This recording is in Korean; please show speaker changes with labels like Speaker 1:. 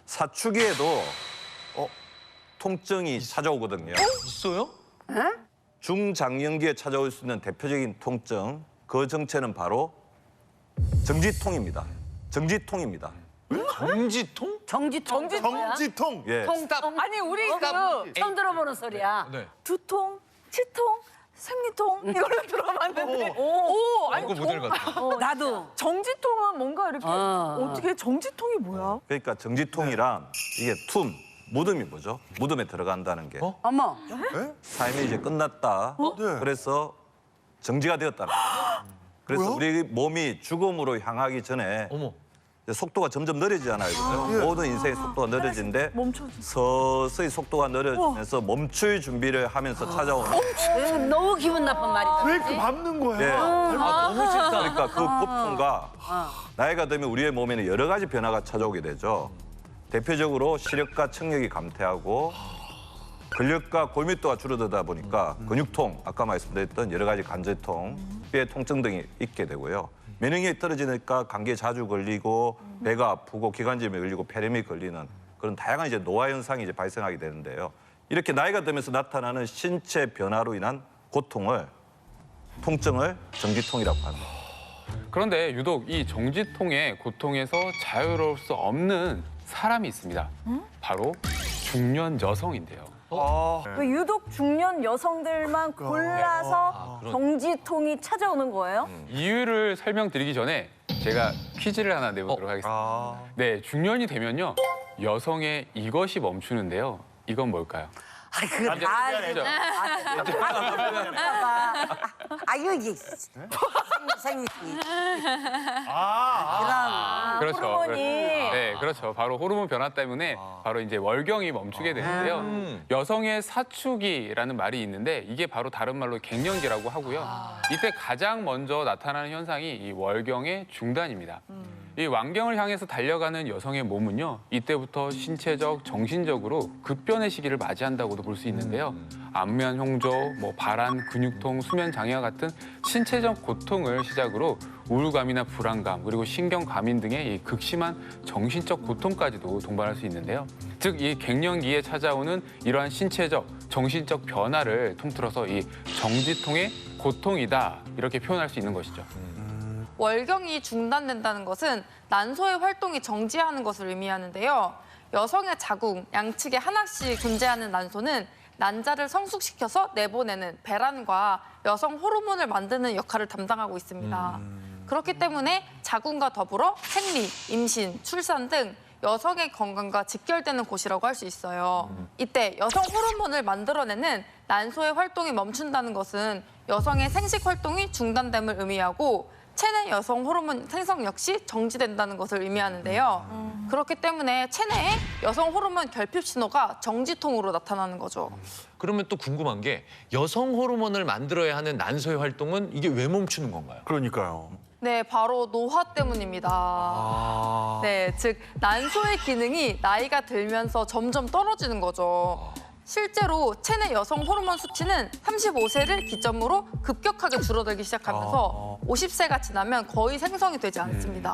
Speaker 1: 사춘기에도 통증이 찾아오거든요.
Speaker 2: 있어요?
Speaker 1: 중장년기에 찾아올 수 있는 대표적인 통증, 그 정체는 바로 정지통입니다. 정지통입니다.
Speaker 2: 정지통?
Speaker 3: 정지통.
Speaker 4: 정지통.
Speaker 1: 예.
Speaker 3: 아니 우리
Speaker 5: 처음 들어보는 소리야.
Speaker 2: 네.
Speaker 3: 두통, 치통, 생리통 이거를 들어봤는데 오, 아니
Speaker 2: 광고 모델 같아.
Speaker 5: 나도.
Speaker 3: 정지통은 뭔가 이렇게 어떻게 정지통이 뭐야?
Speaker 1: 그러니까 정지통이란 이게 무덤이 뭐죠? 무덤에 들어간다는 게
Speaker 5: 어머.
Speaker 1: 삶이 이제 끝났다.
Speaker 4: 네.
Speaker 1: 그래서 정지가 되었다는 거예요. 그래서
Speaker 4: 뭐야?
Speaker 1: 우리 몸이 죽음으로 향하기 전에
Speaker 2: 어머.
Speaker 1: 이제 속도가 점점 느려지잖아요. 그죠? 모든 인생의 속도가 느려지는데
Speaker 3: 멈춰져.
Speaker 1: 서서히 속도가 느려지면서 멈출 준비를 하면서 찾아오는
Speaker 5: 너무 기분 나쁜 말이다.
Speaker 4: 왜 이렇게 밟는 거야?
Speaker 1: 예.
Speaker 2: 너무 싫다.
Speaker 1: 그러니까 그 고통과 나이가 들면 우리의 몸에는 여러 가지 변화가 찾아오게 되죠. 대표적으로 시력과 청력이 감퇴하고 근력과 골밀도가 줄어들다 보니까 근육통, 아까 말씀드렸던 여러 가지 관절통, 뼈 통증 등이 있게 되고요. 면역력이 떨어지니까 감기에 자주 걸리고 배가 아프고 기관지염이 걸리고 폐렴이 걸리는 그런 다양한 이제 노화 현상이 이제 발생하게 되는데요. 이렇게 나이가 들면서 나타나는 신체 변화로 인한 통증을 정지통이라고 합니다.
Speaker 6: 그런데 유독 이 정지통의 고통에서 자유로울 수 없는 사람이 있습니다. 바로 중년 여성인데요.
Speaker 3: 왜 유독 중년 여성들만 골라서 정지통이 찾아오는 거예요?
Speaker 6: 이유를 설명드리기 전에 제가 퀴즈를 하나 내보도록 하겠습니다. 네, 중년이 되면요. 여성의 이것이 멈추는데요. 이건 뭘까요?
Speaker 5: 아, 그거 다 알죠. 아유, 이게. 생리.
Speaker 6: 그렇죠.
Speaker 3: 호르몬이.
Speaker 6: 네, 그렇죠. 바로 호르몬 변화 때문에 바로 이제 월경이 멈추게 되는데요. 여성의 사춘기라는 말이 있는데 이게 바로 다른 말로 갱년기라고 하고요. 이때 가장 먼저 나타나는 현상이 이 월경의 중단입니다. 이 완경을 향해서 달려가는 여성의 몸은요. 이때부터 신체적, 정신적으로 급변의 시기를 맞이한다고도 볼 수 있는데요. 안면 홍조, 발한, 근육통, 수면 장애와 같은 신체적 고통을 시작으로 우울감이나 불안감, 그리고 신경 과민 등의 이 극심한 정신적 고통까지도 동반할 수 있는데요. 즉, 이 갱년기에 찾아오는 이러한 신체적, 정신적 변화를 통틀어서 이 정지통의 고통이다 이렇게 표현할 수 있는 것이죠.
Speaker 7: 월경이 중단된다는 것은 난소의 활동이 정지하는 것을 의미하는데요. 여성의 자궁, 양측에 하나씩 존재하는 난소는 난자를 성숙시켜서 내보내는 배란과 여성 호르몬을 만드는 역할을 담당하고 있습니다. 그렇기 때문에 자궁과 더불어 생리, 임신, 출산 등 여성의 건강과 직결되는 곳이라고 할 수 있어요. 이때 여성 호르몬을 만들어내는 난소의 활동이 멈춘다는 것은 여성의 생식 활동이 중단됨을 의미하고 체내 여성 호르몬 생성 역시 정지된다는 것을 의미하는데요. 그렇기 때문에 체내의 여성 호르몬 결핍 신호가 정지통으로 나타나는 거죠.
Speaker 2: 그러면 또 궁금한 게 여성 호르몬을 만들어야 하는 난소의 활동은 이게 왜 멈추는 건가요?
Speaker 4: 그러니까요.
Speaker 7: 네, 바로 노화 때문입니다. 네, 즉 난소의 기능이 나이가 들면서 점점 떨어지는 거죠. 실제로 체내 여성 호르몬 수치는 35세를 기점으로 급격하게 줄어들기 시작하면서 50세가 지나면 거의 생성이 되지 않습니다.